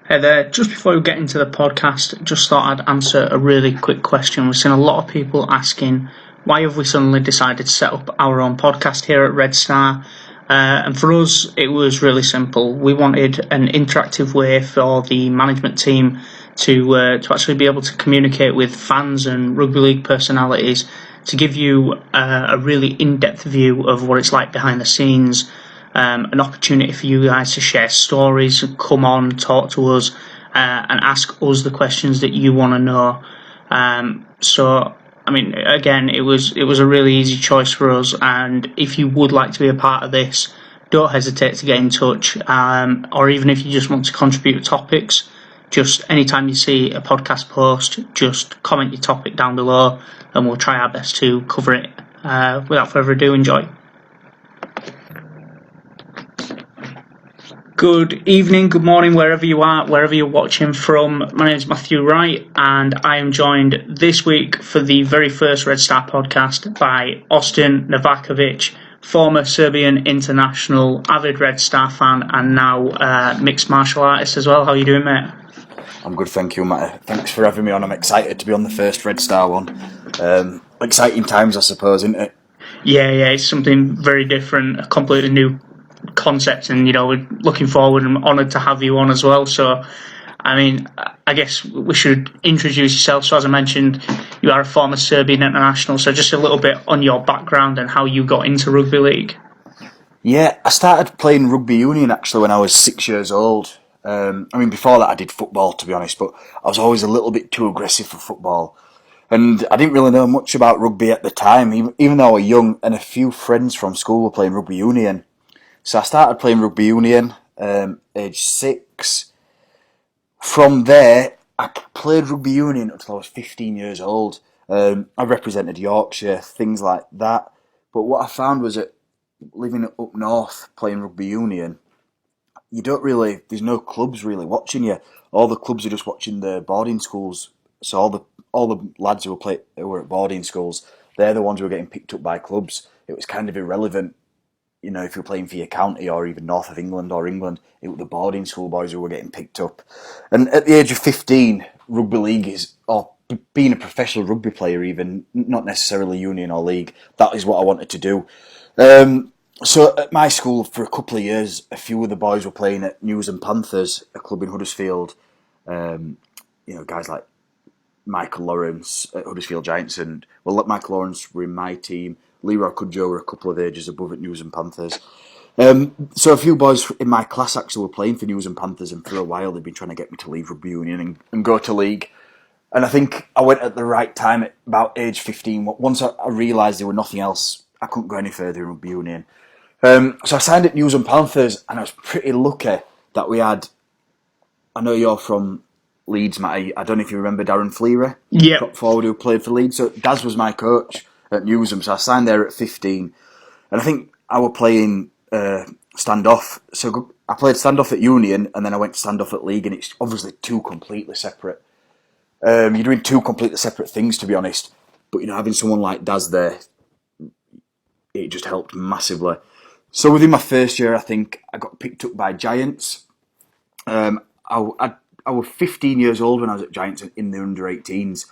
Hey there, just before we get into the podcast, just thought I'd answer a really quick question. We've seen a lot of people asking why have we suddenly decided to set up our own podcast here at Red Star? And for us, it was really simple. We wanted an interactive way for the management team to actually be able to communicate with fans and rugby league personalities to give you a really in-depth view of what it's like behind the scenes, an opportunity for you guys to share stories, come on, talk to us, and ask us the questions that you want to know. I mean, again, it was a really easy choice for us. And if you would like to be a part of this, don't hesitate to get in touch. Or even if you just want to contribute topics, just anytime you see a podcast post, just comment your topic down below, and we'll try our best to cover it. Without further ado, enjoy. Good evening, good morning, wherever you are, wherever you're watching from. My name is Matthew Wright, and I am joined this week for the very first Red Star podcast by Austen Novakovic, former Serbian international, avid Red Star fan, and now mixed martial artist as well. How are you doing, mate? I'm good, thank you, Matt. Thanks for having me on. I'm excited to be on the first Red Star one. Exciting times, I suppose, isn't it? Yeah, it's something very different, a completely new concept, and we're looking forward and honoured to have you on as well. So, I mean, I guess we should introduce yourself. So, as I mentioned, you are a former Serbian international. So, just a little bit on your background and how you got into rugby league. Yeah, I started playing rugby union actually when I was 6 years old. Before that I did football, to be honest, but I was always a little bit too aggressive for football. And I didn't really know much about rugby at the time, even though I was young, and a few friends from school were playing rugby union. So I started playing rugby union, age 6. From there, I played rugby union until I was 15 years old. I represented Yorkshire, things like that. But what I found was that living up north, playing rugby union, there's no clubs really watching you. All the clubs are just watching the boarding schools. So all the lads who were at boarding schools, they're the ones who were getting picked up by clubs. It was kind of irrelevant, if you're playing for your county or even north of England or England, it was the boarding school boys who were getting picked up. And at the age of 15, rugby league or being a professional rugby player even, not necessarily union or league, that is what I wanted to do. So at my school, for a couple of years, a few of the boys were playing at News and Panthers, a club in Huddersfield. Guys like Michael Lawrence at Huddersfield Giants, and Michael Lawrence were in my team. Leroy Cudjoe were a couple of ages above at News and Panthers. So a few boys in my class actually were playing for News and Panthers, and for a while they'd been trying to get me to leave rugby union and go to league. And I think I went at the right time at about age 15. Once I realised there was nothing else, I couldn't go any further in rugby union. So I signed at News and Panthers, and I was pretty lucky that we had... I know you're from Leeds, Matt. I don't know if you remember Darren Fleary, Yep. forward who played for Leeds. So Daz was my coach at Newsham, so I signed there at 15. And I think I was playing standoff. So I played standoff at Union, and then I went standoff at League, and it's obviously two completely separate. You're doing two completely separate things, to be honest. But, having someone like Daz there, it just helped massively. So within my first year, I think I got picked up by Giants. I was 15 years old when I was at Giants in the under-18s.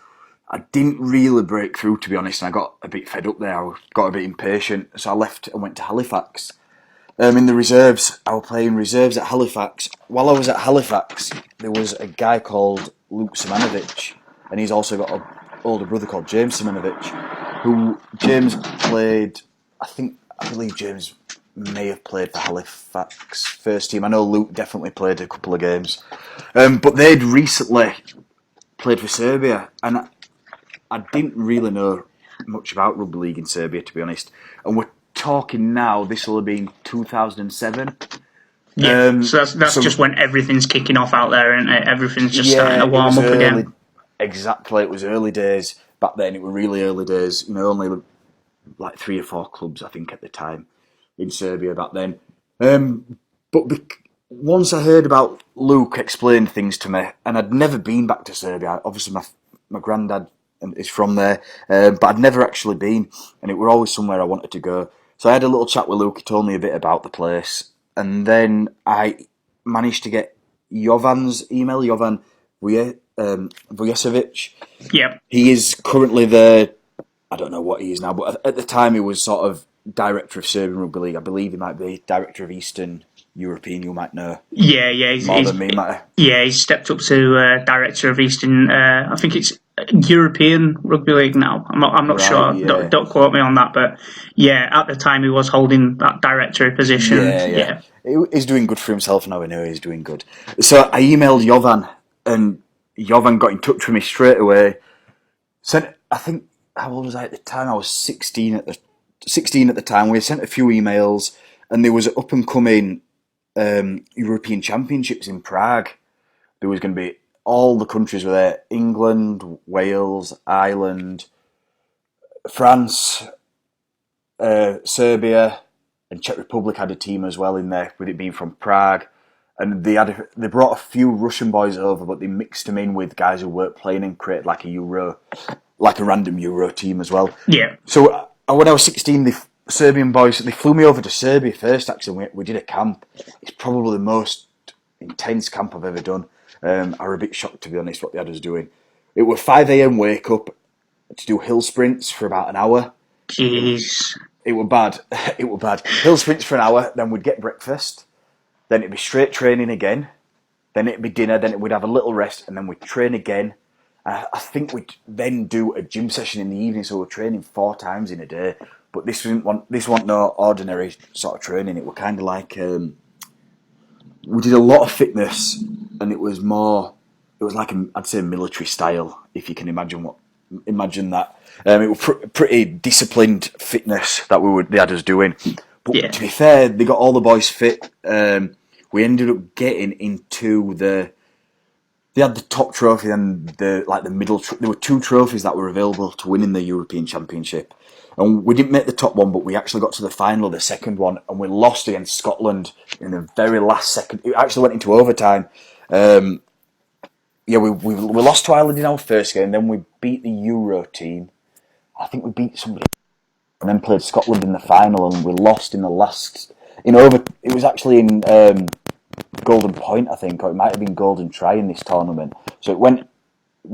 I didn't really break through, to be honest, and I got a bit fed up there. I got a bit impatient, so I left and went to Halifax. In the reserves, I was playing reserves at Halifax. While I was at Halifax, there was a guy called Luke Simanovic, and he's also got an older brother called James Simanovic, who James played, I believe James may have played for Halifax first team. I know Luke definitely played a couple of games. But they'd recently played for Serbia, and I didn't really know much about rugby league in Serbia, to be honest. And we're talking now, this will have been 2007. Yeah, so that's just when everything's kicking off out there, and everything's just starting to warm up again. Exactly, it was early days. Back then, it were really early days. Only like 3 or 4 clubs, I think, at the time in Serbia back then. Once I heard about Luke explain things to me, and I'd never been back to Serbia. Obviously, my granddad is from there, but I'd never actually been, and it were always somewhere I wanted to go. So I had a little chat with Luke. He told me a bit about the place, and then I managed to get Jovan's email, Jovan Vujasevic. Yep. He is currently the, I don't know what he is now, but at the time he was sort of director of Serbian Rugby League. I believe he might be director of Eastern European, you might know. Yeah, More than me, might. Yeah, he's stepped up to director of Eastern. I think it's European Rugby League now. I'm not Right, sure. yeah. Don't quote me on that, but yeah, at the time he was holding that directory position. Yeah. He's doing good for himself now. I know he's doing good. So I emailed Jovan, and Jovan got in touch with me straight away. Sent, I think, how old was I at the time? I was 16 at the time. We sent a few emails, and there was up and coming European Championships in Prague. There was going to be all the countries were there: England, Wales, Ireland, France, Serbia, and Czech Republic had a team as well in there, with it being from Prague. And they brought a few Russian boys over, but they mixed them in with guys who weren't playing and created like a random Euro team as well. Yeah. So when I was 16, the Serbian boys, they flew me over to Serbia first. Actually, we did a camp. It's probably the most intense camp I've ever done. I was a bit shocked, to be honest, what they had us doing. It was 5 a.m. wake up to do hill sprints for about an hour. Jeez. It were bad. It were bad. Hill sprints for an hour, then we'd get breakfast, then it'd be straight training again, then it'd be dinner, then we'd have a little rest, and then we'd train again. I think we'd then do a gym session in the evening, so we're training 4 times in a day. But this wasn't no ordinary sort of training. It was kind of like we did a lot of fitness, and it was like I'd say military style, if you can imagine that. It was pretty disciplined fitness that they had us doing. But to be fair, they got all the boys fit. We ended up getting into they had the top trophy and the middle. There were 2 trophies that were available to win in the European Championship, and we didn't make the top one, but we actually got to the final of the second one, and we lost against Scotland in the very last second. It actually went into overtime. We lost to Ireland in our first game, then we beat the Euro team. I think we beat somebody, and then played Scotland in the final, and we lost in the last. It was actually in Golden Point, I think, or it might have been Golden Try in this tournament. So it went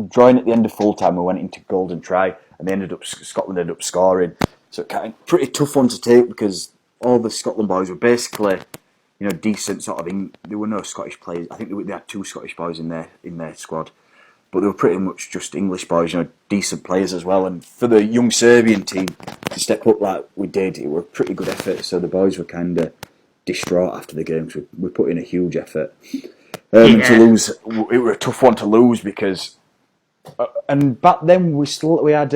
drawing at the end of full time. We went into Golden Try, and Scotland ended up scoring. So it kind of pretty tough one to take, because all the Scotland boys were basically, decent sort of. There were no Scottish players. I think they had 2 Scottish boys in their squad, but they were pretty much just English boys, decent players as well. And for the young Serbian team to step up like we did, it was a pretty good effort. So the boys were kind of distraught after the game. So we put in a huge effort. And to lose, it was a tough one to lose, because, and back then we had.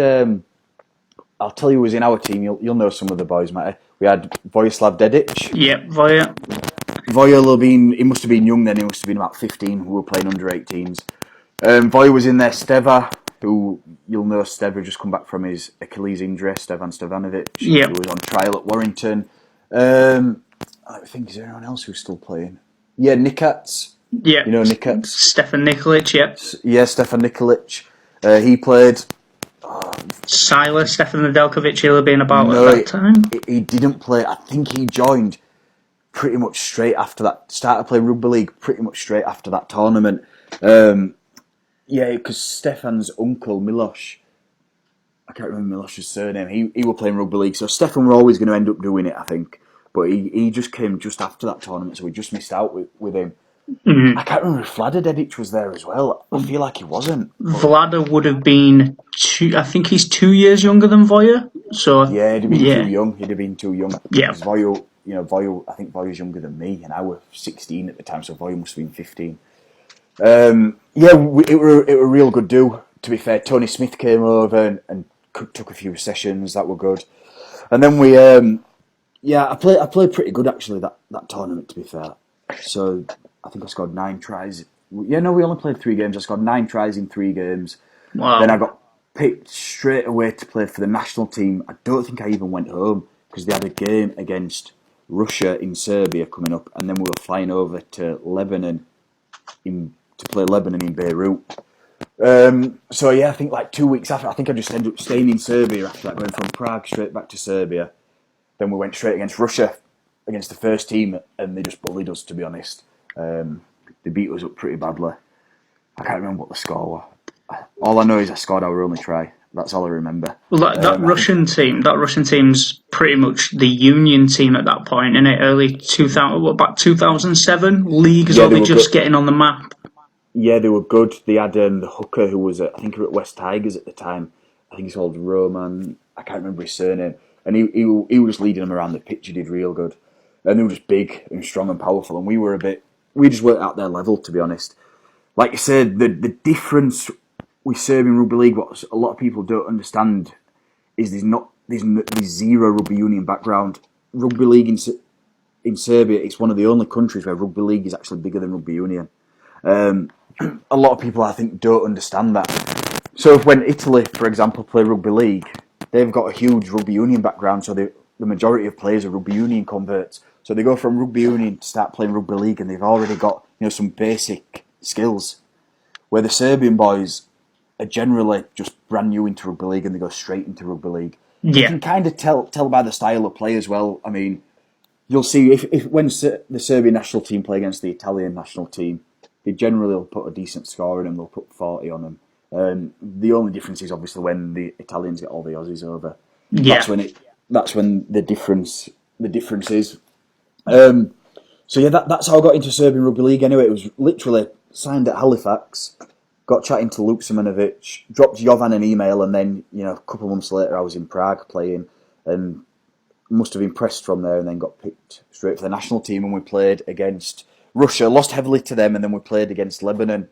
I'll tell you who was in our team. You'll know some of the boys, mate. We had Vojislav Dedic. Yep, Voja. Voja he must have been young then. He must have been about 15. We were playing under 18s. Voja was in there. Steva, who you'll know, Steva just come back from his Achilles injury. Stevan Stevanovic, yep, who was on trial at Warrington. I think, is there anyone else who's still playing? Yeah, Nikats. Yeah, Nikats. Stefan Nikolic. Yep. Yeah, Stefan Nikolic. He played. Silas, Stefan Nedeljkovic, he'll have been about at that time. He didn't play. I think he joined pretty much straight after that. Started playing rugby league pretty much straight after that tournament. Because Stefan's uncle Miloš, I can't remember Miloš's surname. He was playing rugby league, so Stefan were always going to end up doing it, I think. But he just came just after that tournament, so we just missed out with him. Mm-hmm. I can't remember if Vlada Dedic was there as well. I feel like he wasn't. Vlada would have been I think he's 2 years younger than Voja. So yeah, he'd have been too young. Yeah. Voja, I think Voja's younger than me, and I was 16 at the time, so Voja must have been 15. It were a real good do. To be fair, Tony Smith came over and took a few sessions that were good, and then we I played pretty good actually that tournament, to be fair. So I think I scored 9 tries. We only played 3 games. I scored 9 tries in 3 games. Wow. Then I got picked straight away to play for the national team. I don't think I even went home, because they had a game against Russia in Serbia coming up, and then we were flying over to Lebanon to play Lebanon in Beirut. I think like 2 weeks after, I think I just ended up staying in Serbia after that, going from Prague straight back to Serbia. Then we went straight against Russia, against the first team, and they just bullied us, to be honest. They beat us up pretty badly. I can't remember what the score was. All I know is I scored our only try. That's all I remember. Well, that Russian team's pretty much the Union team at that point, isn't it? Early 2000, about 2007 league as well. They're just getting on the map. Yeah, they were good. They had the hooker who was I think he was at West Tigers at the time. I think he's called Roman. I can't remember his surname. And he was leading them around the pitch. He did real good. And they were just big and strong and powerful. And we just weren't at their level, to be honest. Like you said, the difference with Serbian rugby league, what a lot of people don't understand, is there's zero rugby union background. Rugby league in Serbia, it's one of the only countries where rugby league is actually bigger than rugby union. A lot of people, I think, don't understand that. So when Italy, for example, play rugby league, they've got a huge rugby union background, so the majority of players are rugby union converts. So they go from rugby union to start playing rugby league, and they've already got some basic skills. Where the Serbian boys are generally just brand new into rugby league, and they go straight into rugby league. Yeah. You can kind of tell by the style of play as well. I mean, you'll see if when the Serbian national team play against the Italian national team, they generally will put a decent score in them. They'll put 40 on them. The only difference is obviously when the Italians get all the Aussies over. Yeah. That's when the difference is. So yeah, that's how I got into Serbian rugby league. Anyway, it was literally signed at Halifax. Got chatting to Luke Simanovic, dropped Jovan an email, and then a couple of months later I was in Prague playing, and must have impressed from there, and then got picked straight for the national team, and we played against Russia, lost heavily to them, and then we played against Lebanon,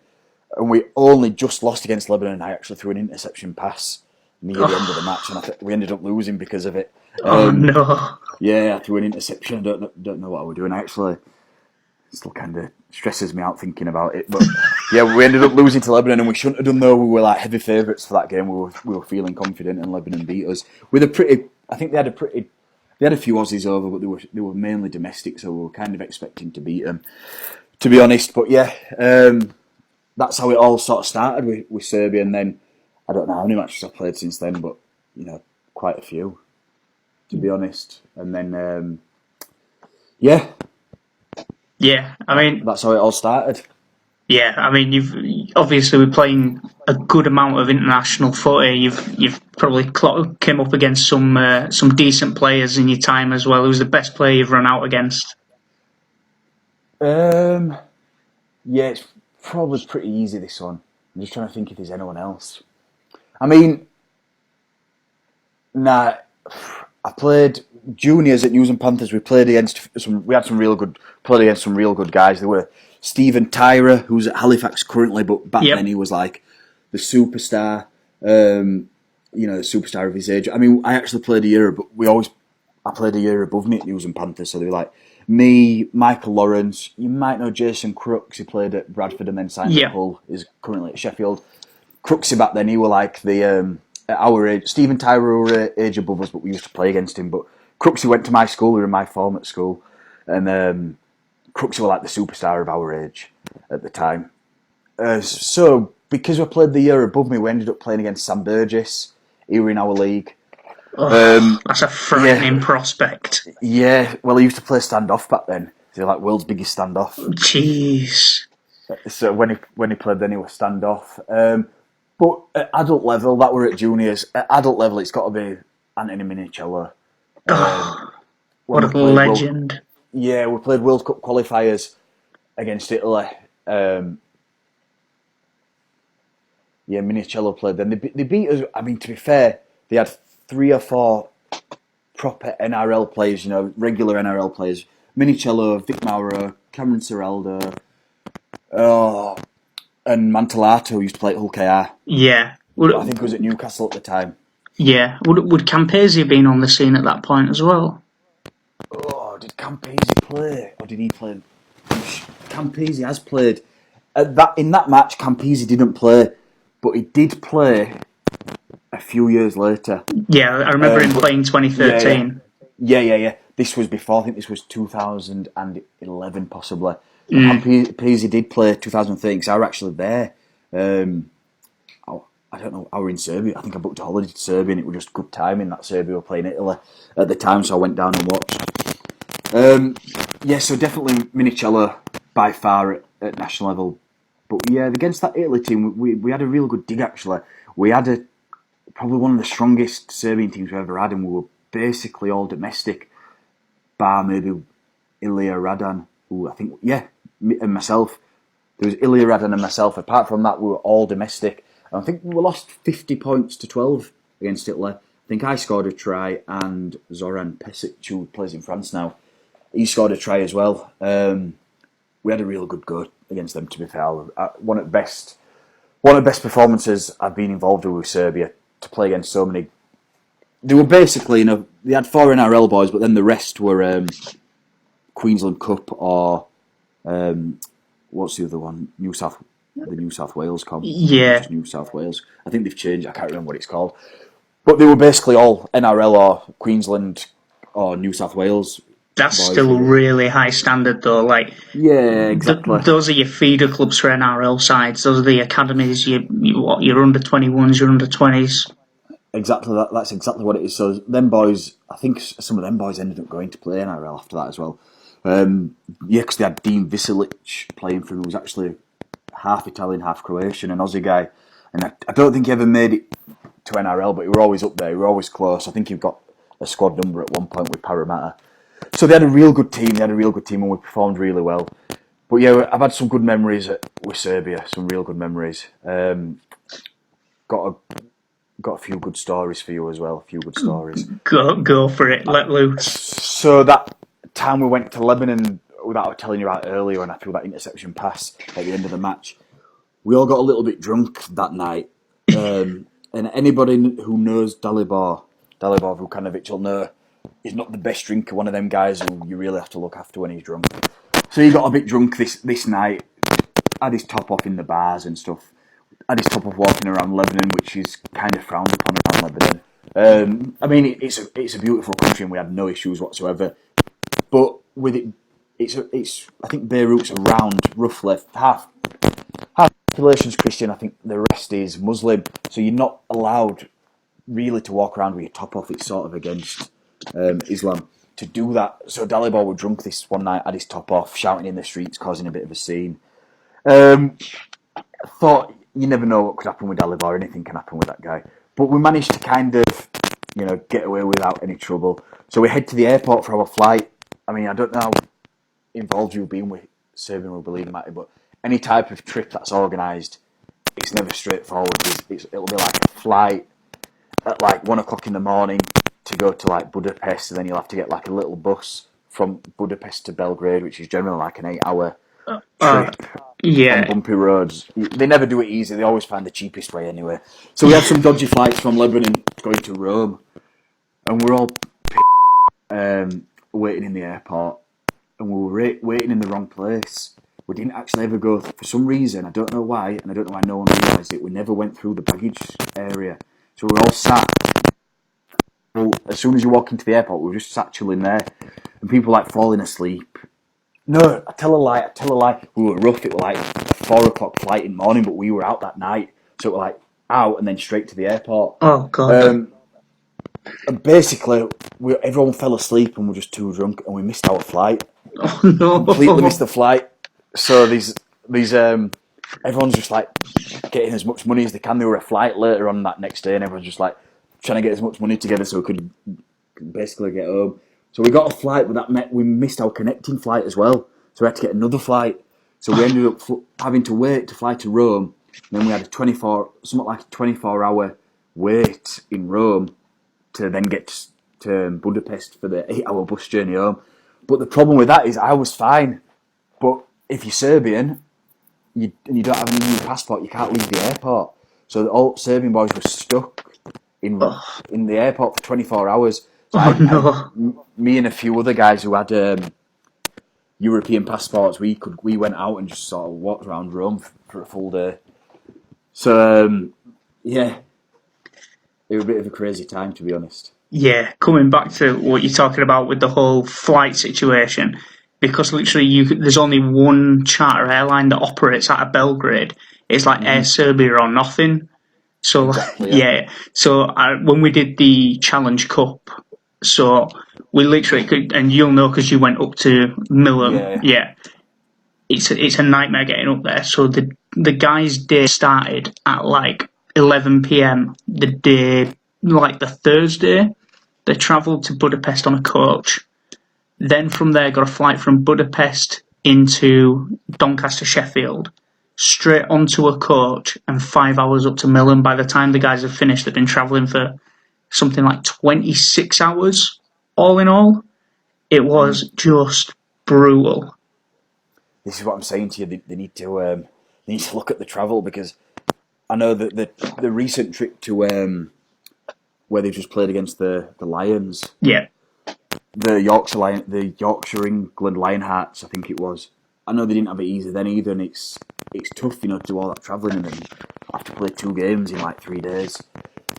and we only just lost against Lebanon. I actually threw an interception pass near the end of the match, and we ended up losing because of it. No! Yeah, I threw an interception. Don't know what I was doing. Actually, still kind of stresses me out thinking about it. But yeah, we ended up losing to Lebanon, and we shouldn't have done though. We were like heavy favourites for that game. We were feeling confident, and Lebanon beat us with a pretty. I think they had a few Aussies over, but they were mainly domestic, so we were kind of expecting to beat them, to be honest. But yeah, that's how it all sort of started with Serbia, and then I don't know how many matches I've played since then, but quite a few, to be honest. And then yeah. Yeah, I mean... That's how it all started. Yeah, I mean, you've obviously been playing a good amount of international footy. You've probably came up against some decent players in your time as well. Who's the best player you've run out against? Yeah, it's probably pretty easy, this one. I'm just trying to think if there's anyone else. I mean, I played juniors at News and Panthers. We played against played against some real good guys. There were Stephen Tyra, who's at Halifax currently, but back then he was like the superstar, the superstar of his age. I mean, I actually played a year, but I played a year above me at News and Panthers, so they were like me, Michael Lawrence. You might know Jason Crooks. He played at Bradford and then signed at Hull. He's currently at Sheffield. Crooksy back then, he were like the at our age. Stephen Tyra were age above us, but we used to play against him. But Crooksy went to my school. We were in my form at school, and Crooksy were like the superstar of our age at the time. So because we played the year above me, we ended up playing against Sam Burgess. He were in our league. That's a frightening prospect. Yeah, well, he used to play standoff back then. He was like world's biggest standoff. Jeez. So when he played, then he was standoff. But at adult level, that were at juniors. At adult level, it's got to be Anthony Minicello. What a legend. We played World Cup qualifiers against Italy. Minicello played then. They beat us. I mean, to be fair, they had 3 or 4 proper NRL players, regular NRL players. Minicello, Vic Mauro, Cameron Serraldo, and Mantellato, who used to play at Hull KR. Yeah. I think he was at Newcastle at the time. Yeah. Would Campese have been on the scene at that point as well? Oh, did Campese play? Or did he play? Campese has played. In that match, Campese didn't play, but he did play a few years later. Yeah, I remember him playing 2013. Yeah. This was before. I think this was 2011, possibly. Campese did play 2013, because I were actually there. I don't know, I were in Serbia. I think I booked a holiday to Serbia, and it was just good timing that Serbia were playing Italy at the time, so I went down and watched. So definitely Minicello by far at national level. But yeah, against that Italy team, we had a real good dig actually. We had probably one of the strongest Serbian teams we've ever had, and we were basically all domestic, bar maybe Ilya Radan, who I think, and myself. There was Ilya Radan and myself. Apart from that, we were all domestic. And I think we lost 50 points to 12 against Italy. I think I scored a try, and Zoran Pesic, who plays in France now, he scored a try as well. We had a real good go against them, to be fair. One of the best performances I've been involved with Serbia, to play against so many. They were basically, they had 4 NRL boys, but then the rest were Queensland Cup or what's the other one? The New South Wales Comp. Yeah. New South Wales. I think they've changed. I can't remember what it's called. But they were basically all NRL or Queensland or New South Wales. That's still really high standard, though. Like, yeah, exactly. Those are your feeder clubs for NRL sides. Those are the academies. Your under 21s, your under 20s. Exactly. That's exactly what it is. So them boys, I think some of them boys ended up going to play NRL after that as well. Because they had Dean Viselic playing for him, who was actually half Italian, half Croatian, an Aussie guy. And I don't think he ever made it to NRL, but he were always up there. He were always close. I think he got a squad number at one point with Parramatta. So they had a real good team. And we performed really well. But yeah, I've had some good memories with Serbia. Some real good memories. Got a few good stories for you as well. A few good stories. Go for it. Let loose. So that time we went to Lebanon, without telling you about earlier, when I threw that interception pass at the end of the match, we all got a little bit drunk that night. And anybody who knows Dalibor Vukanovic will know he's not the best drinker, one of them guys who you really have to look after when he's drunk. So he got a bit drunk this night, had his top off in the bars and stuff, had his top off walking around Lebanon, which is kind of frowned upon around Lebanon. I mean, it's a beautiful country and we had no issues whatsoever. But with it, it's I think Beirut's around roughly half population's Christian. I think the rest is Muslim. So you're not allowed really to walk around with your top off. It's sort of against Islam to do that. So Dalibor was drunk this one night, had his top off, shouting in the streets, causing a bit of a scene. I thought, you never know what could happen with Dalibor. Anything can happen with that guy. But we managed to kind of, get away without any trouble. So we head to the airport for our flight. I mean, I don't know how involved you've been with Serbian Rugby League, Matty, but any type of trip that's organised, it's never straightforward. It'll be like a flight at like 1 o'clock in the morning to go to like Budapest, and then you'll have to get like a little bus from Budapest to Belgrade, which is generally like an 8-hour trip on bumpy roads. They never do it easy. They always find the cheapest way anyway. So we had some dodgy flights from Lebanon going to Rome, and we're all waiting in the airport, and we were waiting in the wrong place. We didn't actually ever go, for some reason, I don't know why, and I don't know why no one realised it, we never went through the baggage area. So we were all sat. Well, as soon as you walk into the airport, we were just sat chilling there, and people like falling asleep. No, I tell a lie. We were rough. It was like a 4 o'clock flight in the morning, but we were out that night. So it was like out and then straight to the airport. Oh, God. And basically, everyone fell asleep and we're just too drunk, and we missed our flight. Oh, no. Completely missed the flight. So these everyone's just like getting as much money as they can. There were a flight later on that next day, and everyone's just like trying to get as much money together so we could basically get home. So we got a flight, but that meant we missed our connecting flight as well. So we had to get another flight. So we ended up having to wait to fly to Rome. And then we had a 24-hour wait in Rome to then get to Budapest for the 8-hour bus journey home. But the problem with that is I was fine. But if you're Serbian and you don't have an EU passport, you can't leave the airport. So all Serbian boys were stuck in the airport for 24 hours. So me and a few other guys who had European passports, we went out and just sort of walked around Rome for a full day. So it was a bit of a crazy time, to be honest. Yeah, coming back to what you're talking about with the whole flight situation, because literally there's only one charter airline that operates out of Belgrade. It's like Air Serbia or nothing. So exactly, So when we did the Challenge Cup, so we literally could, and you'll know because you went up to Milan. it's a nightmare getting up there. So the guy's day started at like 11 p.m. the day, like the Thursday. They travelled to Budapest on a coach. Then from there, got a flight from Budapest into Doncaster, Sheffield, straight onto a coach, and 5 hours up to Milan. By the time the guys have finished, they've been travelling for something like 26 hours, all in all. It was just brutal. This is what I'm saying to you. They need to look at the travel, because I know that the recent trip to where they just played against the Lions, Yeah, the Yorkshire England Lionhearts, I think it was. I know they didn't have it easy then either, and it's tough, to do all that travelling and then have to play 2 games in like 3 days.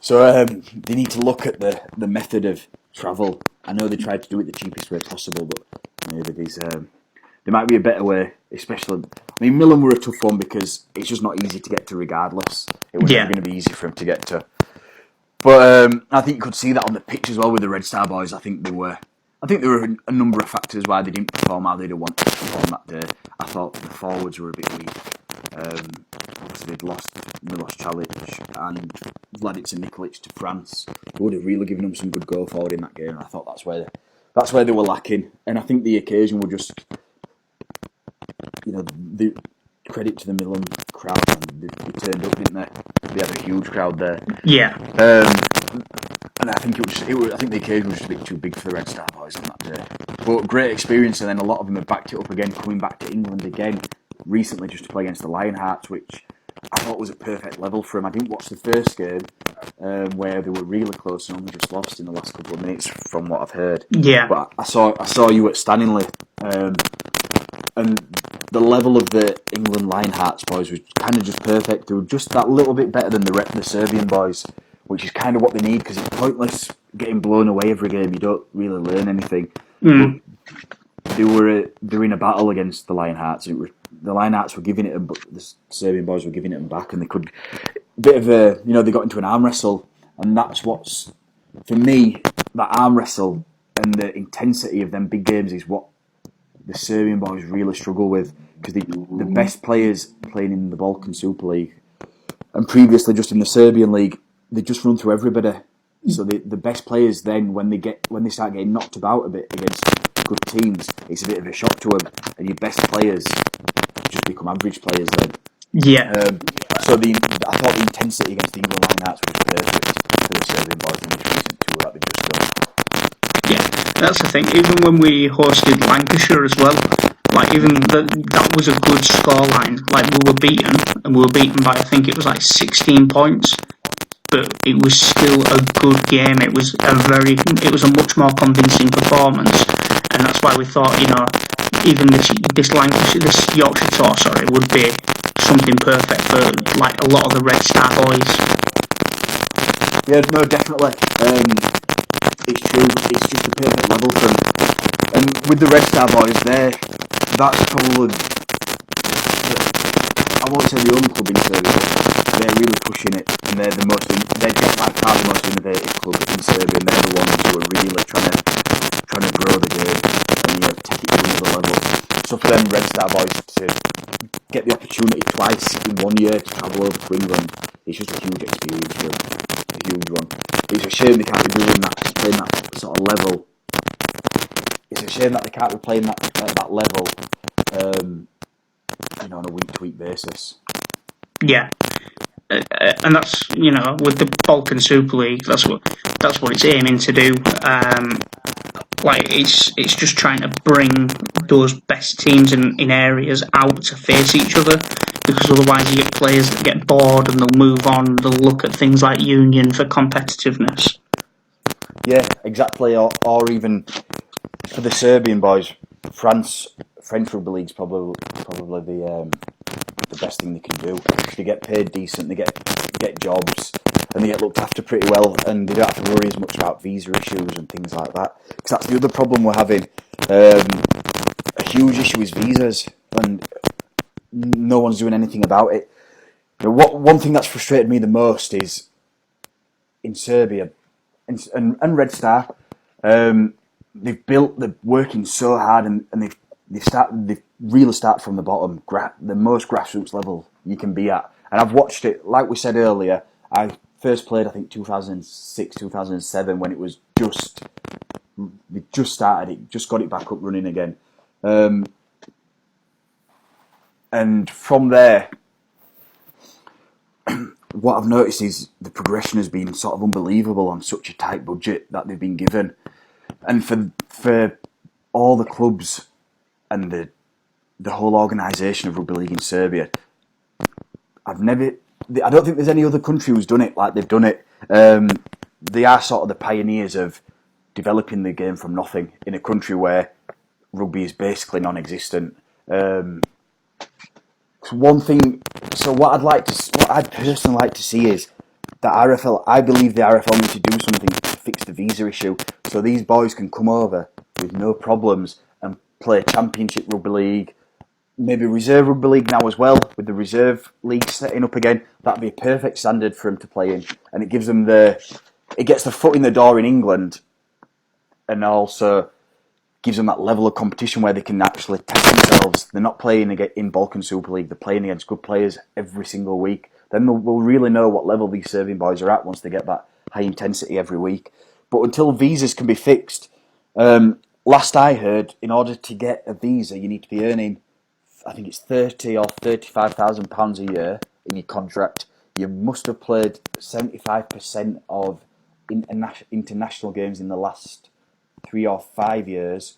So they need to look at the method of travel. I know they tried to do it the cheapest way possible, but maybe there might be a better way. Especially, I mean, Milan were a tough one because it's just not easy to get to regardless. It was never going to be easy for them to get to. But I think you could see that on the pitch as well with the Red Star boys. I think there were a number of factors why they didn't perform how they'd wanted to perform that day. I thought the forwards were a bit weak. Obviously, they lost Chalic and Vladic and Nikolic to France. They would have really given them some good goal forward in that game. I thought that's where they were lacking. And I think the occasion were just, the credit to the Milan crowd. They turned up, didn't they? They had a huge crowd there. Yeah. And I think I think the occasion was just a bit too big for the Red Star boys on that day. But great experience, and then a lot of them have backed it up again, coming back to England again recently just to play against the Lionhearts, which I thought was a perfect level for them. I didn't watch the first game where they were really close and only just lost in the last couple of minutes, from what I've heard. Yeah. But I saw you at Stanley, and the level of the England Lionhearts boys was kind of just perfect. They were just that little bit better than the Serbian boys, which is kind of what they need, because it's pointless getting blown away every game. You don't really learn anything. But they were in a battle against the Lionhearts. The Lionhearts were giving it them, but the Serbian boys were giving it them back, and they could they got into an arm wrestle, and that's what's, for me, that arm wrestle and the intensity of them big games is what the Serbian boys really struggle with, because the best players playing in the Balkan Super League and previously just in the Serbian League, they just run through everybody. So the best players then, when they start getting knocked about a bit against good teams, it's a bit of a shock to them, and your best players just become average players then. Yeah. So I thought the intensity against the England Lionhearts was perfect for the Serbian boys in this recent tour that they've just done. Yeah, that's the thing. Even when we hosted Lancashire as well, like even that was a good scoreline. Like we were beaten by, I think it was like 16 points, but it was still a good game. It was a much more convincing performance, and that's why we thought, even this Yorkshire tour, would be something perfect for like a lot of the Red Star boys. Yeah, no, definitely. It's true. It's just a perfect level for them. And with the Red Star boys, that's probably, I won't say the only club in Serbia, but they're really pushing it, and they're by far the most innovative club in Serbia, and they're the ones who are really trying to grow the game and take it to another level. So for them Red Star boys to get the opportunity twice in 1 year to travel over to England, it's just a huge experience for them. A huge one. It's a shame they can't be playing that sort of level. It's a shame that they can't be playing that at that level, on a week-to-week basis. Yeah, and that's with the Balkan Super League, that's what it's aiming to do. It's just trying to bring those best teams in areas out to face each other, because otherwise you get players that get bored and they'll move on. They'll look at things like Union for competitiveness. Yeah, exactly. Or even for the Serbian boys, French rugby league's probably the best thing they can do. They get paid decent, they get jobs, and they get looked after pretty well, and they don't have to worry as much about visa issues and things like that. Because that's the other problem we're having. A huge issue is visas, and no one's doing anything about it. One thing that's frustrated me the most is in Serbia and Red Star. They're working so hard, and they really start from the bottom, the most grassroots level you can be at. And I've watched it, like we said earlier. I first played, I think, 2006, 2007, when it was we just started it, just got it back up running again. And from there, what I've noticed is the progression has been sort of unbelievable on such a tight budget that they've been given. And for all the clubs and the whole organisation of rugby league in Serbia, I don't think there's any other country who's done it like they've done it. They are sort of the pioneers of developing the game from nothing in a country where rugby is basically non-existent. What I'd personally like to see is the RFL. I believe the RFL need to do something to fix the visa issue, so these boys can come over with no problems and play Championship Rugby League, maybe Reserve Rugby League now as well, with the Reserve League setting up again. That'd be a perfect standard for them to play in, and it gives them it gets the foot in the door in England, and also gives them that level of competition where they can actually test themselves. They're not playing in Balkan Super League. They're playing against good players every single week. Then we'll really know what level these Serbian boys are at once they get that high intensity every week. But until visas can be fixed, last I heard, in order to get a visa, you need to be earning, I think it's £30,000 or £35,000 a year in your contract. You must have played 75% of international games in the last 3 or 5 years,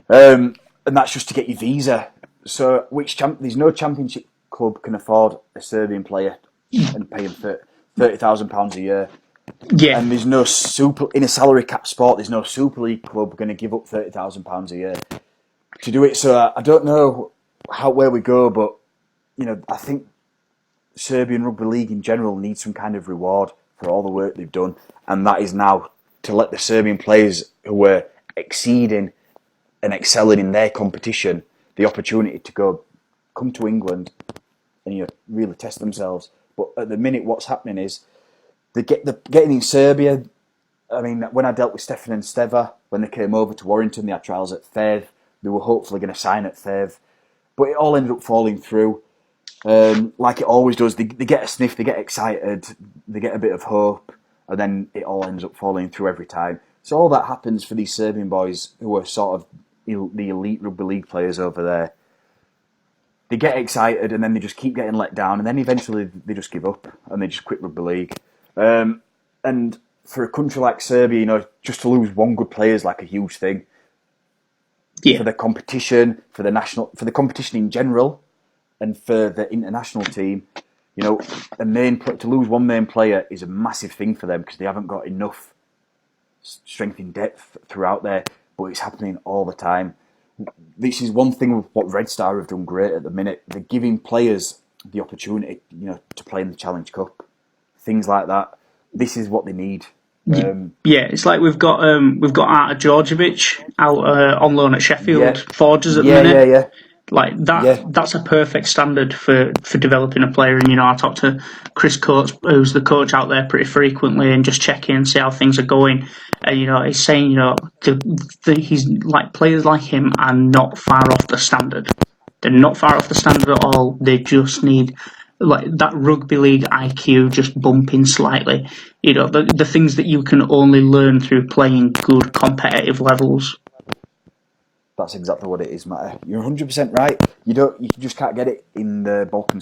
and that's just to get your visa. So, there's no championship club can afford a Serbian player and pay him £30,000 a year. Yeah, And there's no in a salary cap sport. There's no Super League club going to give up £30,000 a year to do it. So I don't know where we go, but I think Serbian Rugby League in general needs some kind of reward for all the work they've done, and that is now to let the Serbian players who were exceeding and excelling in their competition the opportunity to come to England and really test themselves. But at the minute, what's happening is they're getting in Serbia. I mean, when I dealt with Stefan and Steva, when they came over to Warrington, they had trials at Thev. They were hopefully going to sign at Thev, but it all ended up falling through. Like it always does, they get a sniff, they get excited, they get a bit of hope, and then it all ends up falling through every time. So all that happens for these Serbian boys who are sort of the elite rugby league players over there. They get excited and then they just keep getting let down, and then eventually they just give up and they just quit rugby league. And for a country like Serbia, just to lose one good player is like a huge thing. Yeah. For the competition, for the competition in general, and for the international team, to lose one main player is a massive thing for them because they haven't got enough strength in depth throughout there. But it's happening all the time. This is one thing with what Red Star have done great at the minute. They're giving players the opportunity, to play in the Challenge Cup, things like that. This is what they need. It's like we've got Arta Djordjevic out on loan at Sheffield Forges at the minute. Yeah. Like that, that's a perfect standard for developing a player. And I talk to Chris Coates, who's the coach out there, pretty frequently, and just check in and see how things are going. And he's saying, he's like players like him are not far off the standard. They're not far off the standard at all. They just need that rugby league IQ just bumping slightly. The things that you can only learn through playing good competitive levels. That's exactly what it is, Matt. You're 100% right. You just can't get it in the Balkan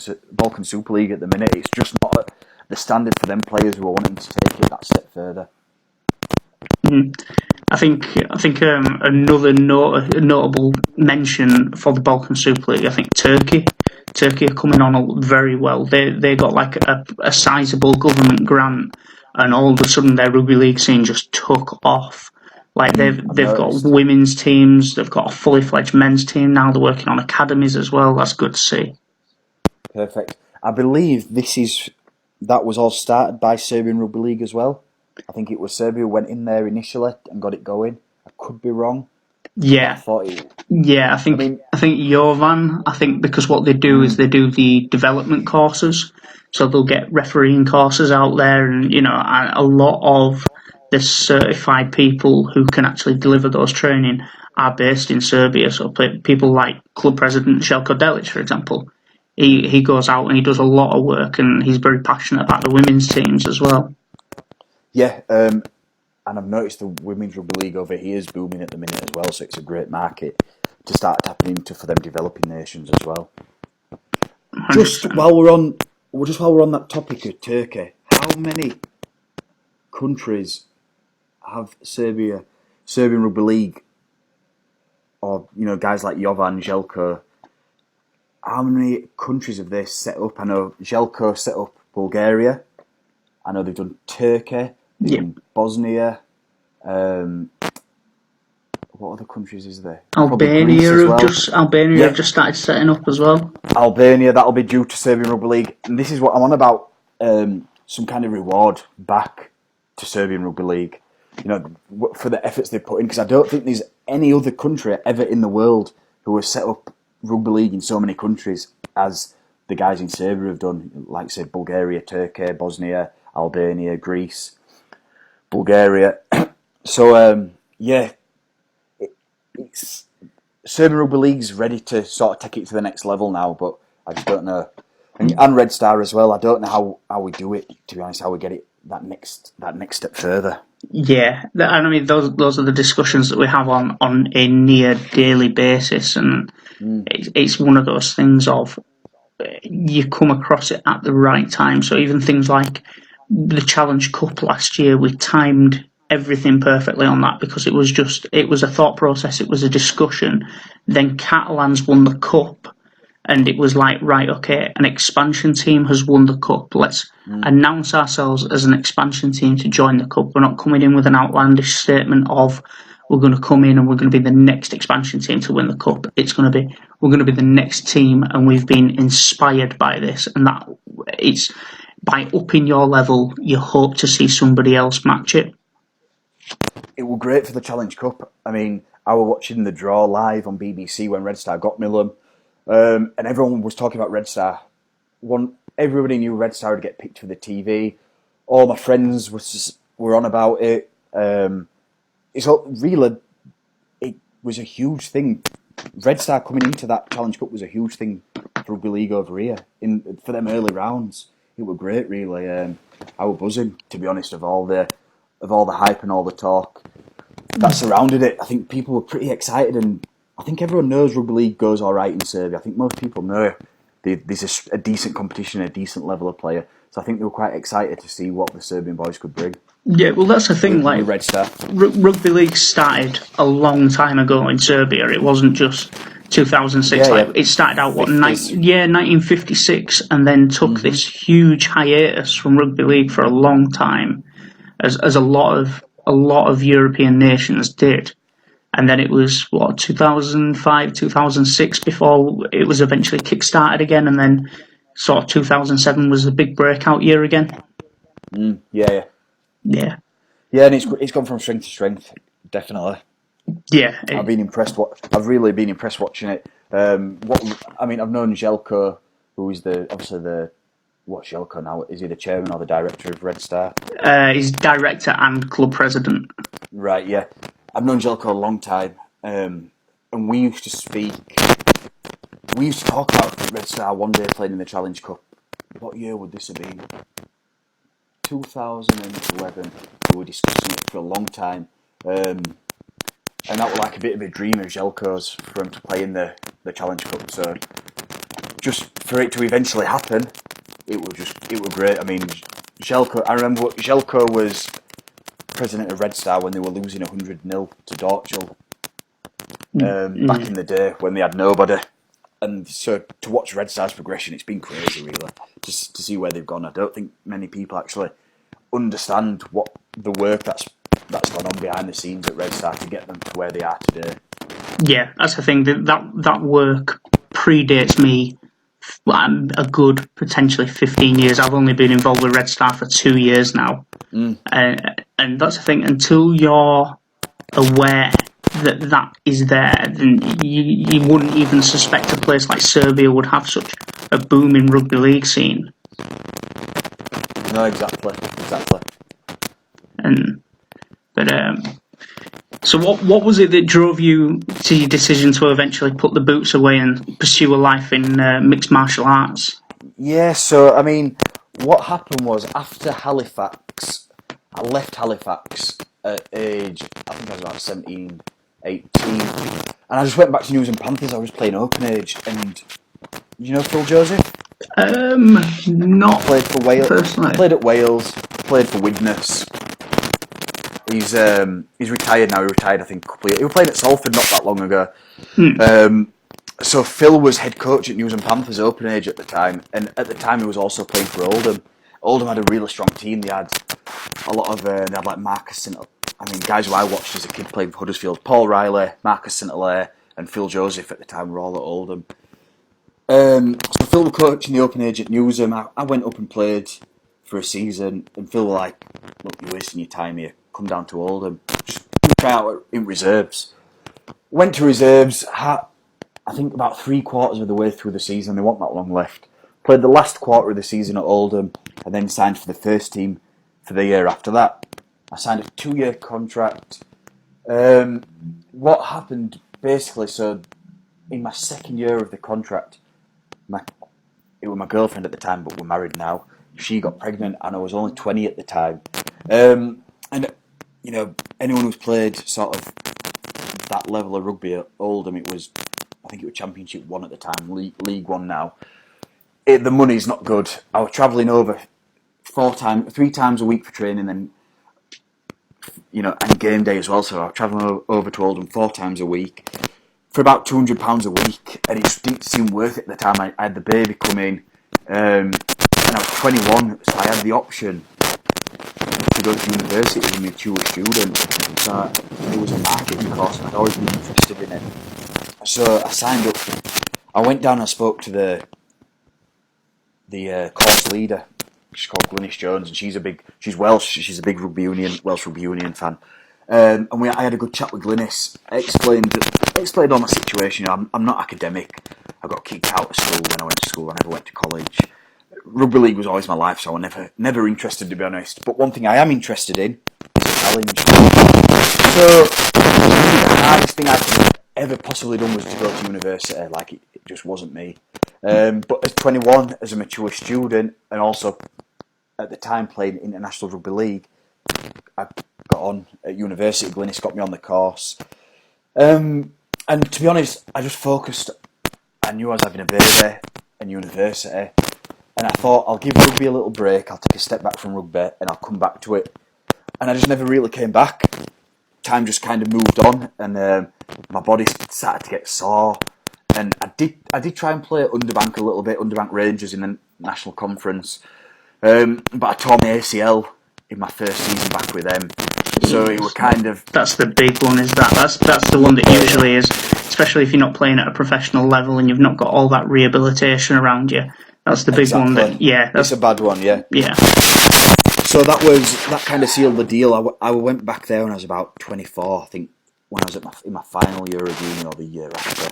Super League at the minute. It's just not at the standard for them players who are wanting to take it that step further. Mm-hmm. I think another notable mention for the Balkan Super League. I think Turkey are coming on very well. They got like a sizable government grant, and all of a sudden their rugby league scene just took off. Like they've got women's teams, they've got a fully fledged men's team now. They're working on academies as well. That's good to see. Perfect. I believe that was all started by Serbian Rugby League as well. I think it was Serbia who went in there initially and got it going. I could be wrong. Yeah. I think Jovan. I think because what they do is they do the development courses, so they'll get refereeing courses out there, and a lot of the certified people who can actually deliver those training are based in Serbia. So people like club president Željko Delic, for example, he goes out and he does a lot of work, and he's very passionate about the women's teams as well. Yeah, and I've noticed the women's rugby league over here is booming at the minute as well. So it's a great market to start tapping into for them developing nations as well. 100%. Just while we're on that topic of Turkey, how many countries have Serbian rugby league, or guys like Jovan, Željko? How many countries have they set up? I know Željko set up Bulgaria. I know they've done Turkey, they've done Bosnia. What other countries is there? Albania well. have just started setting up as well. Albania, that'll be due to Serbian Rugby League. And this is what I'm on about, some kind of reward back to Serbian Rugby League, for the efforts they've put in. Because I don't think there's any other country ever in the world who has set up rugby league in so many countries as the guys in Serbia have done. Like, say, Bulgaria, Turkey, Bosnia, Albania, Greece, Bulgaria. So, it's Serbian Rugby League's ready to sort of take it to the next level now, but I just don't know. And Red Star as well. I don't know how we do it, to be honest. How we get it that next step further. Yeah, and I mean those are the discussions that we have on a near daily basis, and it's one of those things of you come across it at the right time. So even things like the Challenge Cup last year, we timed everything perfectly on that, because it was a thought process, it was a discussion. Then Catalans won the cup, and it was like, right, okay, an expansion team has won the cup. Let's announce ourselves as an expansion team to join the cup. We're not coming in with an outlandish statement of we're going to come in and we're going to be the next expansion team to win the cup. We're going to be the next team, and we've been inspired by this, and that it's by upping your level, you hope to see somebody else match it. It was great for the Challenge Cup. I mean, I was watching the draw live on BBC when Red Star got Milan, and everyone was talking about Red Star. Everybody knew Red Star would get picked for the TV. All my friends were on about it. It was a huge thing. Red Star coming into that Challenge Cup was a huge thing for rugby league over here for them early rounds. It was great, really. I was buzzing, to be honest, of all the hype and all the talk that surrounded it. I think people were pretty excited, and I think everyone knows rugby league goes all right in Serbia. I think most people know there's a decent competition, a decent level of player. So I think they were quite excited to see what the Serbian boys could bring. Yeah, well, that's the thing. Like, Red Star, rugby league started a long time ago in Serbia. It wasn't just 2006. It started out 1956, and then took this huge hiatus from rugby league for a long time, as a lot of European nations did. And then it was 2005, 2006 before it was eventually kick-started again, and then sort of 2007 was the big breakout year again. Yeah, and it's gone from strength to strength, definitely. Yeah, I've been impressed. I've really been impressed watching it. I've known Željko, who is what's Željko now? Is he the chairman or the director of Red Star? He's director and club president. Right, yeah. I've known Željko a long time, and we used to talk about Red Star one day playing in the Challenge Cup. What year would this have been? 2011. We were discussing it for a long time, and that was like a bit of a dream of Željko's for him to play in the Challenge Cup. So just for it to eventually happen, it was great. I mean, Željko. I remember Željko was president of Red Star when they were losing 100-0 to Dortmund back in the day when they had nobody. And so to watch Red Star's progression, it's been crazy, really, just to see where they've gone. I don't think many people actually understand what the work that's gone on behind the scenes at Red Star to get them to where they are today. Yeah, that's the thing. That work predates me a good, potentially 15 years. I've only been involved with Red Star for 2 years now. And that's the thing. Until you're aware that is there, then you wouldn't even suspect a place like Serbia would have such a booming rugby league scene. No, exactly. So what was it that drove you to your decision to eventually put the boots away and pursue a life in mixed martial arts? Yeah, so, I mean, what happened was after Halifax, I left Halifax at age, I think I was about 17, 18, and I just went back to News and Panthers. I was playing open age, and you know Phil Joseph? Not Played for Wales, personally. played at Wales, played for Widnes. He's retired now. He retired, I think, a couple of years. He was playing at Salford not that long ago. So Phil was head coach at News and Panthers Open Age at the time, and at the time he was also playing for Oldham. Oldham had a really strong team. They had a lot of they had like Marcus St. I mean, guys who I watched as a kid playing for Huddersfield. Paul Riley, Marcus St. Hilaire, and Phil Joseph at the time were all at Oldham. So Phil was coaching the Open Age at Newsham. I went up and played for a season, and Phil was like, "Look, you're wasting your time here. Come down to Oldham. Just try out in reserves." Went to reserves. I think about 3/4 of the way through the season. There wasn't that long left. Played the last quarter of the season at Oldham, and then signed for the first team for the year after that. I signed a 2-year contract. What happened basically? So, in my second year of the contract, it was my girlfriend at the time, but we're married now. She got pregnant, and I was only 20 at the time. And you know, anyone who's played sort of that level of rugby at Oldham, I think it was Championship 1 at the time, League 1 now. The money's not good. I was travelling over 3 times a week for training, and and game day as well. So I was travelling over to Oldham 4 times a week for about £200 a week, and it just didn't seem worth it at the time. I had the baby come in, and I was 21, so I had the option to go to university as a mature student. So it was a marketing course, and I'd always been interested in it. So I signed up. I went down and spoke to the course leader. She's called Glynis Jones, and she's Welsh. She's a big Welsh rugby union fan. And I had a good chat with Glynis. I explained all my situation. I'm not academic. I got kicked out of school when I went to school. I never went to college. Rugby league was always my life, so I was never interested, to be honest. But one thing I am interested in is a challenge. So the hardest thing I could have ever possibly done was to go to university. Like it just wasn't me. But as 21, as a mature student, and also at the time playing international rugby league, I got on at university. Glynis got me on the course. And to be honest, I just focused. I knew I was having a baby in university, and I thought I'll give rugby a little break. I'll take a step back from rugby, and I'll come back to it. And I just never really came back. Time just kind of moved on, and my body started to get sore. And I did try and play at Underbank a little bit, Underbank Rangers in the national conference. But I tore my ACL in my first season back with them. So it was kind of... That's the big one, is that? That's the one that usually is, especially if you're not playing at a professional level and you've not got all that rehabilitation around you. That's the big one. That's a bad one, yeah. Yeah. So that kind of sealed the deal. I went back there when I was about 24, I think, when I was in my final year of uni or the year after.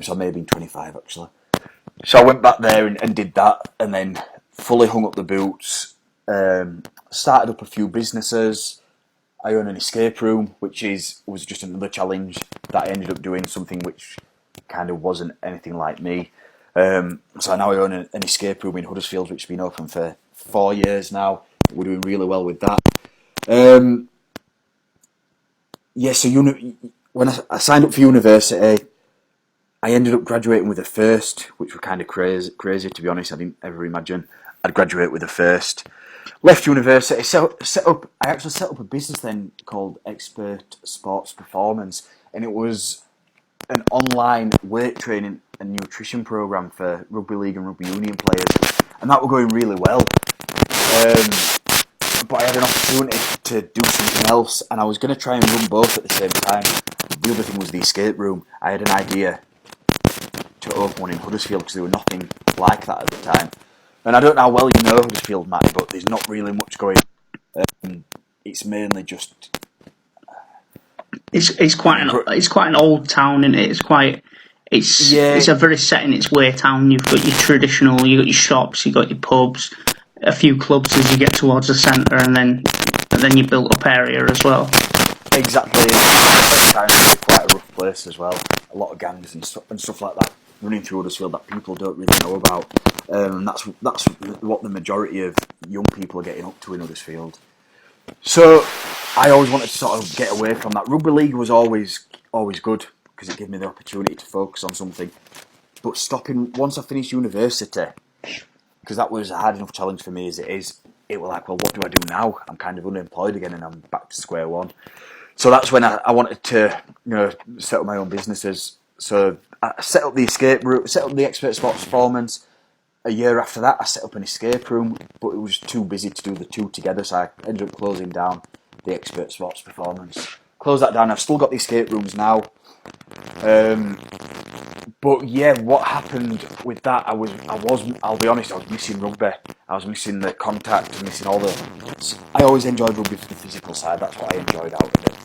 So I may have been 25 actually. So I went back there and did that, and then fully hung up the boots. Started up a few businesses. I own an escape room, which was just another challenge that I ended up doing, something which kind of wasn't anything like me. So now I own an escape room in Huddersfield, which has been open for 4 years now. We're doing really well with that. So when I signed up for university, I ended up graduating with a first, which was kind of crazy to be honest. I didn't ever imagine I'd graduate with a first. Left university, I actually set up a business then called Expert Sports Performance, and it was an online weight training and nutrition program for rugby league and rugby union players, and that was going really well. But I had an opportunity to do something else, and I was going to try and run both at the same time. The other thing was the escape room. I had an idea to open one in Huddersfield because there was nothing like that at the time. And I don't know how well you know Huddersfield, Matt, but there's not really much going on. It's mainly just... It's quite an old town, isn't it? It's a very set in its way town. You've got your traditional, you've got your shops, you've got your pubs, a few clubs as you get towards the centre, and then you built up area as well. exactly. At times it's quite a rough place as well. A lot of gangs and stuff like that running through Huddersfield that people don't really know about. That's what the majority of young people are getting up to in Huddersfield. So I always wanted to sort of get away from that. Rugby league was always good because it gave me the opportunity to focus on something. But stopping once I finished university, because that was a hard enough challenge for me as it is, it was like, well, what do I do now? I'm kind of unemployed again and I'm back to square one. So that's when I wanted to, set up my own businesses. So I set up the escape route, set up the expert sports performance. A year after that, I set up an escape room, but it was too busy to do the two together, so I ended up closing down the expert sports performance. Closed that down. I've still got the escape rooms now. But yeah, what happened with that? I'll be honest, I was missing rugby. I was missing the contact, missing all the. I always enjoyed rugby for the physical side. That's what I enjoyed out of it.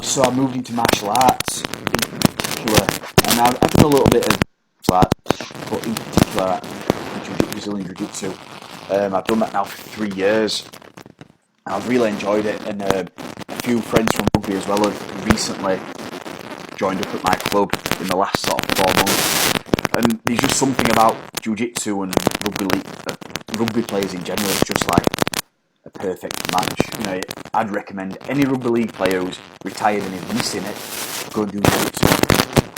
So I moved into martial arts in particular, and I've done a little bit of martial arts, but in particular Brazilian Jiu-Jitsu. I've done that now for 3 years. I've really enjoyed it, and a few friends from rugby as well have recently joined up at my club in the last sort of 4 months. And there's just something about Jiu-Jitsu and rugby players in general. It's just like a perfect match. I'd recommend any rugby league player who's retired and is missing it, go and do Jiu-Jitsu.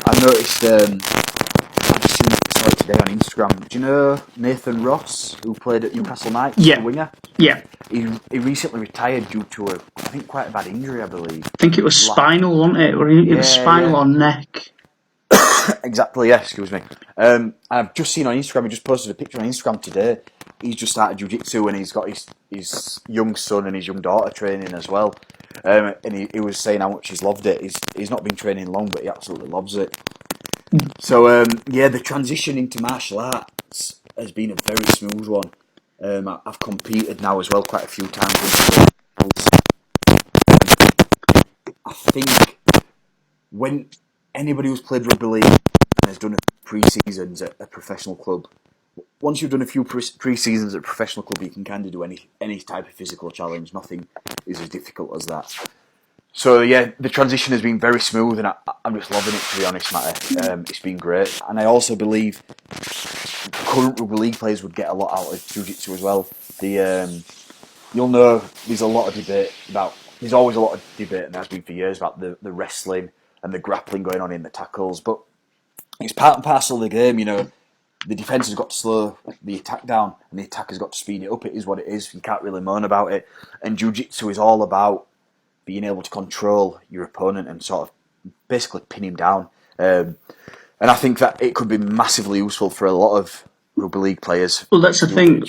I noticed, I've just saw it today on Instagram. Do you know Nathan Ross, who played at Newcastle Knights, the winger? Yeah. He recently retired due to I think quite a bad injury, I believe. I think it was spinal, wasn't it? It was spinal or neck. Exactly, yeah, excuse me. I've just seen on Instagram, he just posted a picture on Instagram today. He's just started Jiu-Jitsu and he's got his young son and his young daughter training as well. And he was saying how much he's loved it. He's not been training long, but he absolutely loves it. So, the transition into martial arts has been a very smooth one. I've competed now as well quite a few times. I think when anybody who's played rugby league and has done a pre-seasons at a professional club, once you've done a few pre-seasons at a professional club, you can kind of do any type of physical challenge. Nothing is as difficult as that. So yeah, the transition has been very smooth, and I'm just loving it, to be honest, Matty. It's been great, and I also believe current rugby league players would get a lot out of Jiu-Jitsu as well. You'll know there's a lot of debate about. There's always a lot of debate, and there has been for years, about the wrestling and the grappling going on in the tackles, but it's part and parcel of the game. The defence has got to slow the attack down, and the attacker's got to speed it up. It is what it is. You can't really moan about it. And Jiu-Jitsu is all about being able to control your opponent and sort of basically pin him down. And I think that it could be massively useful for a lot of rugby league players. Well, that's the thing.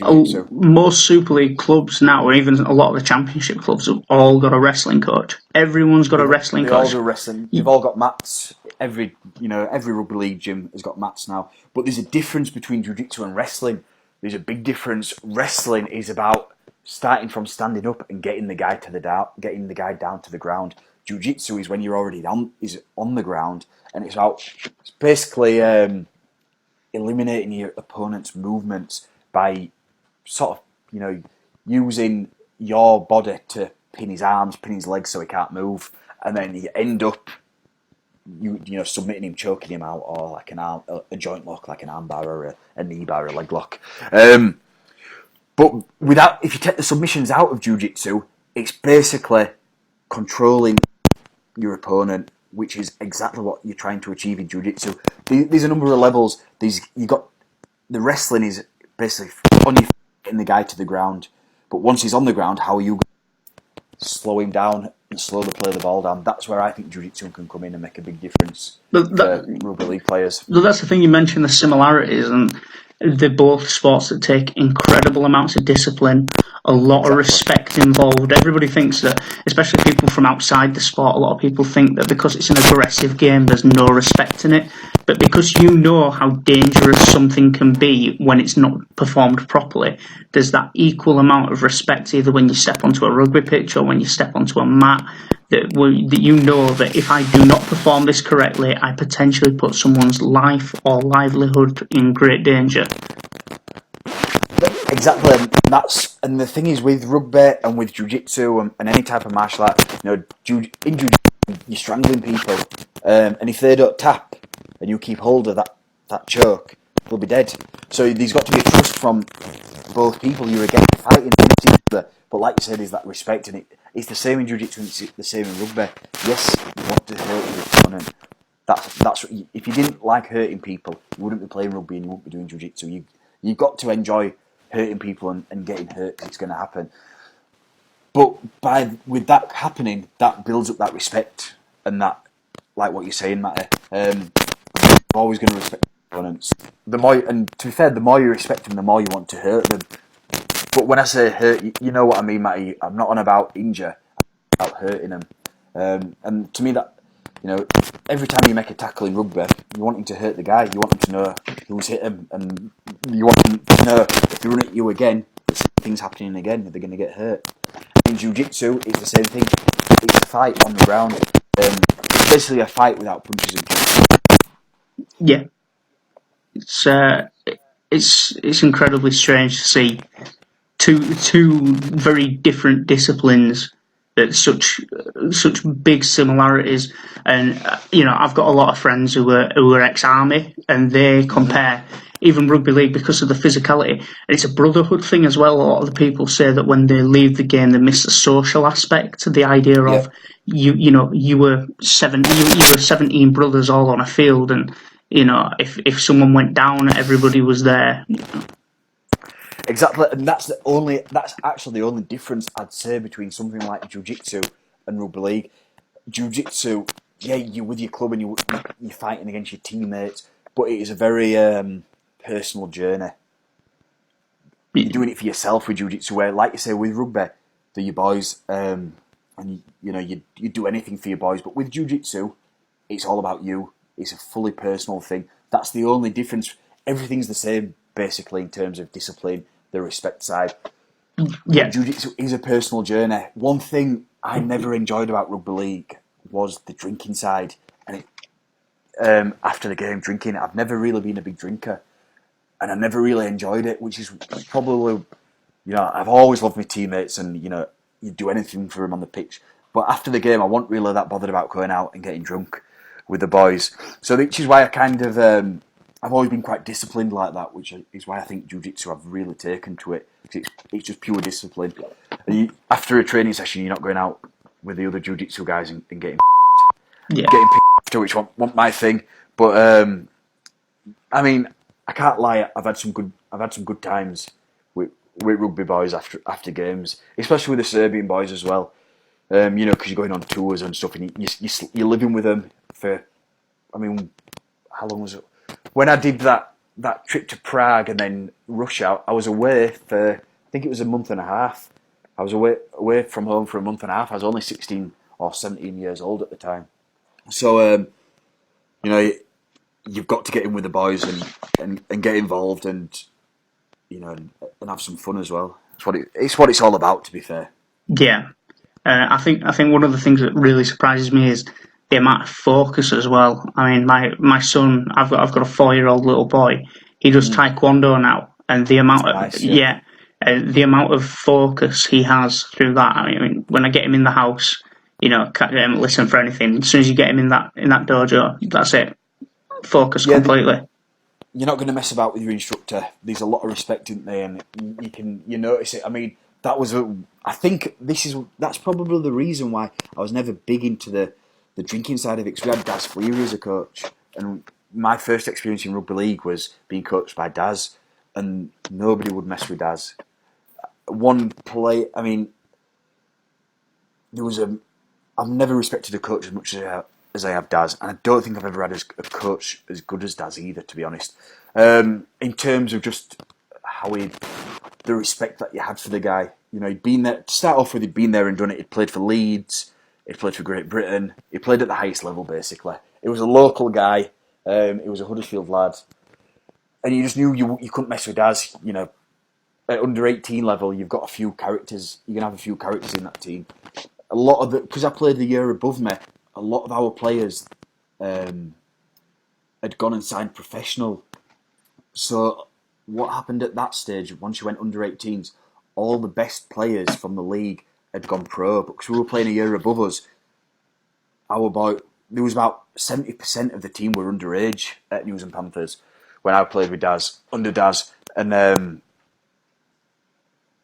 Most Super League clubs now, or even a lot of the Championship clubs, have all got a wrestling coach. Everyone's got a wrestling coach. They all do wrestling. They've all got mats. Every rugby league gym has got mats now. But there's a difference between Jiu-Jitsu and wrestling. There's a big difference. Wrestling is about starting from standing up and getting the guy down to the ground. Jiu-Jitsu is when you're already on the ground, and it's basically eliminating your opponent's movements by sort of using your body to pin his arms, pin his legs so he can't move, and then you end up submitting him, choking him out, or like a joint lock, like an arm bar or a knee bar or a leg lock. But if you take the submissions out of Jiu-Jitsu, it's basically controlling your opponent, which is exactly what you're trying to achieve in Jiu-Jitsu. There's a number of levels. You got the wrestling is basically on your feet, getting the guy to the ground. But once he's on the ground, how are you going to slow him down and slowly play the ball down? That's where I think Jiu-Jitsu can come in and make a big difference for rugby league players. That's the thing, you mentioned the similarities, and they're both sports that take incredible amounts of discipline, a lot of respect involved. Everybody thinks that, especially people from outside the sport, a lot of people think that because it's an aggressive game, there's no respect in it. But because you know how dangerous something can be when it's not performed properly, there's that equal amount of respect either when you step onto a rugby pitch or when you step onto a mat, that you know that if I do not perform this correctly, I potentially put someone's life or livelihood in great danger. Exactly, and the thing is with rugby and with jiu-jitsu and any type of martial art, In jiu-jitsu, you're strangling people, and if they don't tap and you keep hold of that choke, they'll be dead. So there's got to be a trust from both people you're again fighting each other. But like you said, is that respect, and it's the same in jiu-jitsu and it's the same in rugby. Yes, you want to hurt your opponent. That's if you didn't like hurting people, you wouldn't be playing rugby and you wouldn't be doing jiu-jitsu. You've got to enjoy hurting people and getting hurt because it's going to happen. But with that happening, that builds up that respect and that, like what you're saying, Matty. I'm always going to respect opponents. The more, and to be fair, the more you respect them, the more you want to hurt them. But when I say hurt, you know what I mean, Matty. I'm not on about injure, I'm about hurting them. And to me, that every time you make a tackle in rugby, you want him to hurt the guy. You want him to know who's hit him, and you want him to know if they run at you again, that things happening again, that they're going to get hurt. In jiu-jitsu, it's the same thing. It's a fight on the ground. It's basically a fight without punches and kicks. Yeah, it's incredibly strange to see two very different disciplines that such big similarities. And I've got a lot of friends who are ex-army, and they compare even rugby league because of the physicality. And it's a brotherhood thing as well. A lot of the people say that when they leave the game, they miss the social aspect. The idea of you were 17 brothers all on a field, and if someone went down, everybody was there. Exactly, and that's actually the only difference I'd say between something like jiu-jitsu and rugby league. Jiu-jitsu, yeah, you're with your club and you're fighting against your teammates, but it is a very personal journey. You're doing it for yourself with jiu-jitsu, where, like you say, with rugby, they're your boys, and you do anything for your boys. But with jiu-jitsu, it's all about you. It's a fully personal thing. That's the only difference. Everything's the same, basically, in terms of discipline, the respect side. Yeah. Jiu-jitsu is a personal journey. One thing I never enjoyed about rugby league was the drinking side. And after the game, drinking, I've never really been a big drinker. And I never really enjoyed it, which is probably, I've always loved my teammates and, you'd do anything for them on the pitch. But after the game, I wasn't really that bothered about going out and getting drunk with the boys. So which is why I kind of, I've always been quite disciplined like that, which is why I think jiu-jitsu I've really taken to it. It's just pure discipline. And after a training session, you're not going out with the other jiu-jitsu guys and getting after, which wasn't my thing. But I mean, I can't lie. I've had some good times with rugby boys after games, especially with the Serbian boys as well. Because you're going on tours and stuff, and you're living with them for. I mean, how long was it? When I did that trip to Prague and then Russia, I was away for, I think it was a month and a half. I was away from home for a month and a half. I was only 16 or 17 years old at the time. So, you've got to get in with the boys and get involved and have some fun as well. It's what it's all about, to be fair. Yeah. I think one of the things that really surprises me is the amount of focus as well. I mean, my son, I've got a 4-year-old little boy. He does taekwondo now, and the amount the amount of focus he has through that. I mean, when I get him in the house, can't get him to listen for anything. As soon as you get him in that dojo, that's it. Focus completely. You're not going to mess about with your instructor. There's a lot of respect, isn't there? And you notice it. I mean, I think that's probably the reason why I was never big into the drinking side of it. Because we had Daz Fleary as a coach, and my first experience in rugby league was being coached by Daz, and nobody would mess with Daz. One play, I mean, I've never respected a coach as much as I have Daz, and I don't think I've ever had a coach as good as Daz either, to be honest. In terms of just the respect that you had for the guy. He'd been there, to start off with, he'd been there and done it. He'd played for Leeds, he'd played for Great Britain, he played at the highest level, basically. It was a local guy, he was a Huddersfield lad, and you just knew you couldn't mess with Daz. At under 18 level, you've got a few characters, you can have a few characters in that team. A lot of it, because I played the year above me, a lot of our players had gone and signed professional. So what happened at that stage, once you went under 18s, all the best players from the league had gone pro, but because we were playing a year above us, there was about 70% of the team were underage at News and Panthers when I played with Daz, under Daz. And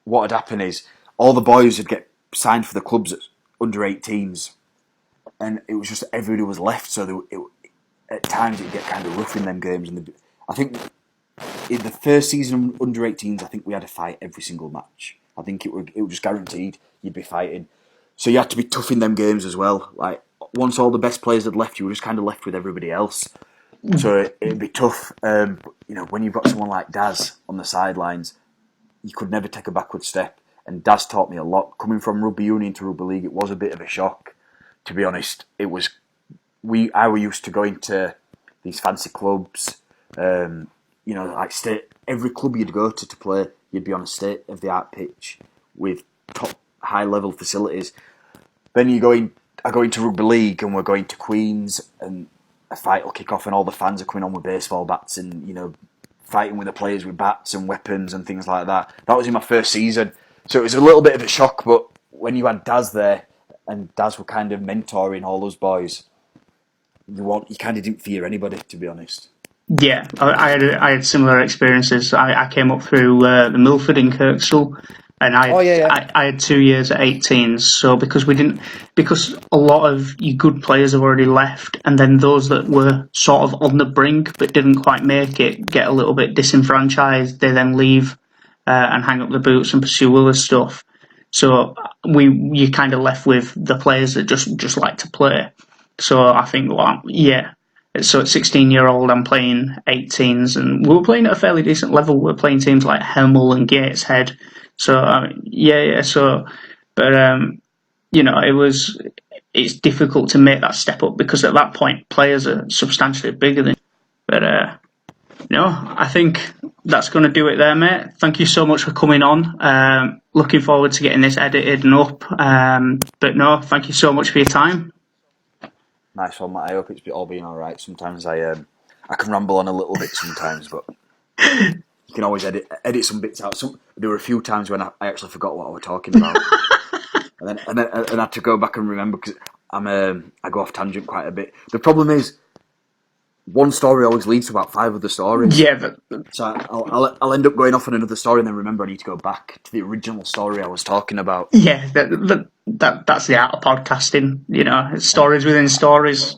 what had happened is all the boys would get signed for the clubs at under 18s, and it was just everybody was left. So at times it'd get kind of rough in them games. And I think in the first season under 18s, I think we had a fight every single match. I think it was just guaranteed you'd be fighting. So you had to be tough in them games as well. Like once all the best players had left, you were just kind of left with everybody else. So it'd be tough. When you've got someone like Daz on the sidelines, you could never take a backward step. And Daz taught me a lot. Coming from rugby union to rugby league, it was a bit of a shock. To be honest, I were used to going to these fancy clubs. Every club you'd go to play, you'd be on a state of the art pitch with top high level facilities. Then I go into rugby league and we're going to Queens and a fight will kick off and all the fans are coming on with baseball bats and fighting with the players with bats and weapons and things like that. That was in my first season, so it was a little bit of a shock. But when you had Daz there and Daz were kind of mentoring all those boys, you kind of didn't fear anybody, to be honest. Yeah, I had similar experiences. I came up through the Milford in Kirkstall, and I had 2 years at 18s. So because a lot of your good players have already left, and then those that were sort of on the brink but didn't quite make it get a little bit disenfranchised. They then leave and hang up the boots and pursue other stuff. So you kind of left with the players that just like to play. So I think, So at 16-year-old, I'm playing 18s, and we were playing at a fairly decent level. We were playing teams like Hemel and Gateshead. So it's difficult to make that step up because at that point players are substantially bigger than. But I think that's going to do it there, mate. Thank you so much for coming on. Looking forward to getting this edited and up. Thank you so much for your time. Nice one, Matt. I hope it's all been all right. Sometimes I can ramble on a little bit sometimes, but you can always edit some bits out. There were a few times when I actually forgot what I was talking about, and I had to go back and remember because I go off tangent quite a bit. The problem is one story always leads to about 5 other stories. Yeah, so I'll end up going off on another story and then remember I need to go back to the original story I was talking about. Yeah, that's the art of podcasting. Stories within stories.